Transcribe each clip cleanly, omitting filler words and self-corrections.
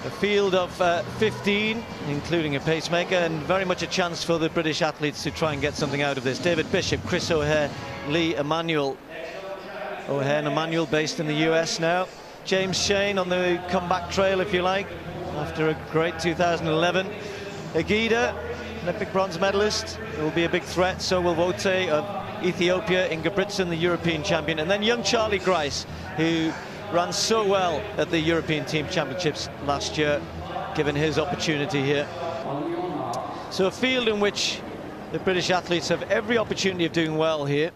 A field of 15, including a pacemaker, and very much a chance for the British athletes to try and get something out of this. David Bishop, Chris O'Hare, Lee Emanuel. O'Hare and Emanuel based in the US now. James Shane on the comeback trail, if you like, after a great 2011. Egida, Olympic bronze medalist, will be a big threat. So will Wote of Ethiopia, Ingebrigtsen, the European champion, and then young Charlie Grice, who ran so well at the European Team Championships last year, given his opportunity here. So a field in which the British athletes have every opportunity of doing well here.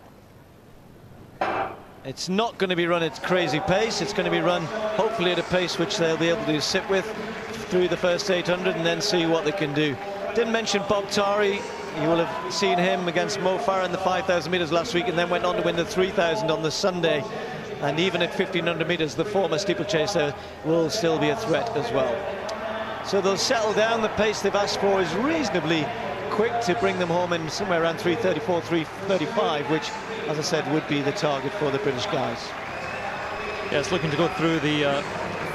It's not going to be run at crazy pace. It's going to be run hopefully at a pace which they'll be able to sit with through the first 800 and then see what they can do. Didn't mention Bob Tari. You will have seen him against Mo Farah in the 5,000 meters last week, and then went on to win the 3,000 on the Sunday. And even at 1,500 meters, the former steeplechaser will still be a threat as well. So they'll settle down. The pace they've asked for is reasonably quick to bring them home in somewhere around 3:34, 3:35, which, as I said, would be the target for the British guys. Yes, looking to go through the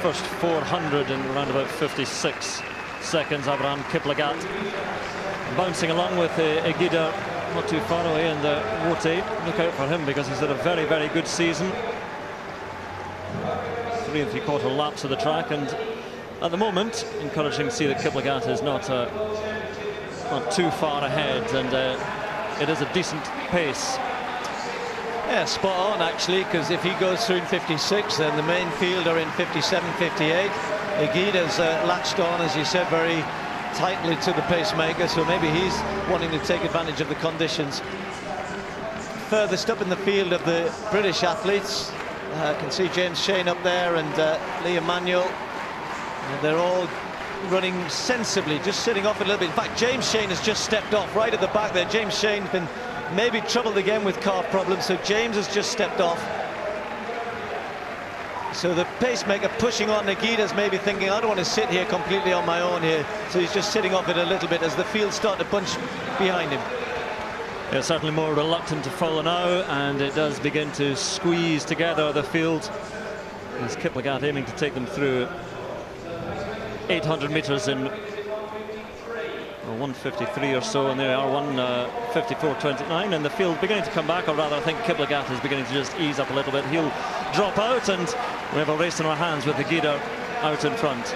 first 400 in around about 56 seconds. Abraham Kiplagat bouncing along with Egida not too far away, and wote. Look out for him because he's had a very, very good season. 3 3/4 laps of the track, and at the moment encouraging to see that Kiplagat is not too far ahead, and it is a decent pace. Yeah, spot on actually, because if he goes through in 56, then the main field are in 57, 58. Egida's latched on, as you said, very tightly to the pacemaker, so maybe he's wanting to take advantage of the conditions. Furthest up in the field of the British athletes, I can see James Shane up there and Lee Emanuel. They're all running sensibly, just sitting off a little bit. In fact, James Shane has just stepped off right at the back there. James Shane's been maybe troubled again with calf problems, so James has just stepped off. So the pacemaker pushing on. Egida's maybe thinking, I don't want to sit here completely on my own here, so he's just sitting off it a little bit as the field start to bunch behind him. Yeah, certainly more reluctant to follow now, and it does begin to squeeze together the field as Kiplagat aiming to take them through 800 meters in 1:53 or so, and there are 1:54.29, and the field beginning to come back, or rather I think Kiplagat is beginning to just ease up a little bit. He'll drop out, and we have a race in our hands with Egida out in front.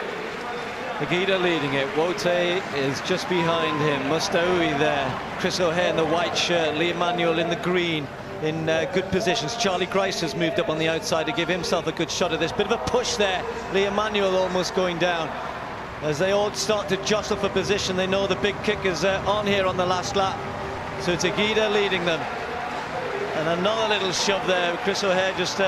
Egida leading it. Wote is just behind him. Mustaoui there. Chris O'Hare in the white shirt. Lee Emanuel in the green, in good positions. Charlie Grice has moved up on the outside to give himself a good shot at this. Bit of a push there. Lee Emanuel almost going down. As they all start to jostle for position, they know the big kick is on here on the last lap. So it's Egida leading them. And another little shove there. Chris O'Hare just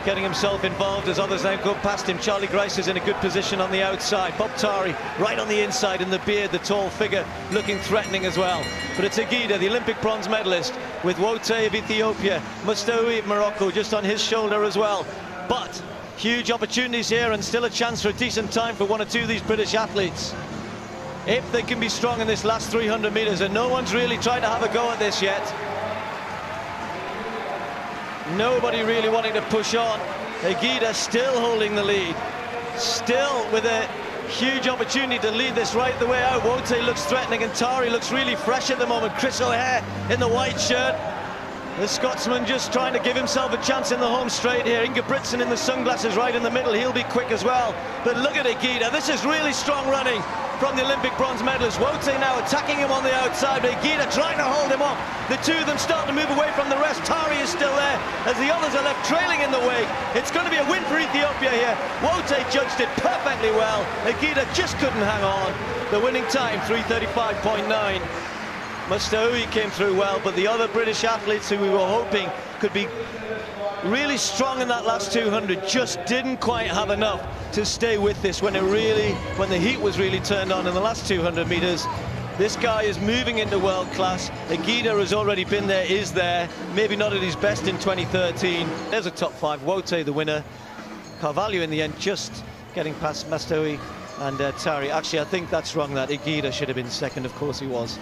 getting himself involved as others now go past him. Charlie Grice is in a good position on the outside. Bob Tari right on the inside in the beard, the tall figure, looking threatening as well. But it's Egida, the Olympic bronze medalist, with Wote of Ethiopia, Mustaoui of Morocco just on his shoulder as well. But huge opportunities here, and still a chance for a decent time for 1 or 2 of these British athletes. If they can be strong in this last 300 meters, and no one's really tried to have a go at this yet. Nobody really wanting to push on. Egida still holding the lead. Still with a huge opportunity to lead this right the way out. Wote looks threatening, and Tari looks really fresh at the moment. Chris O'Hare in the white shirt. The Scotsman just trying to give himself a chance in the home straight here. Ingebrigtsen in the sunglasses right in the middle. He'll be quick as well. But look at Egida. This is really strong running from the Olympic bronze medalist. Wote now attacking him on the outside. But Egida trying to hold him off. The two of them start to move away from the rest. Tari is still there as the others are left trailing in the wake. It's going to be a win for Ethiopia here. Wote judged it perfectly well. Egida just couldn't hang on. The winning time, 3:35.9. Mustaoui came through well, but the other British athletes who we were hoping could be really strong in that last 200 just didn't quite have enough to stay with this when the heat was really turned on in the last 200 meters. This guy is moving into world class. Egida has already been there, is there, maybe not at his best in 2013. There's a top 5. Wote the winner. Carvalho in the end just getting past Mustaoui and Tari. Actually, I think that's wrong, that Egida should have been second. Of course he was.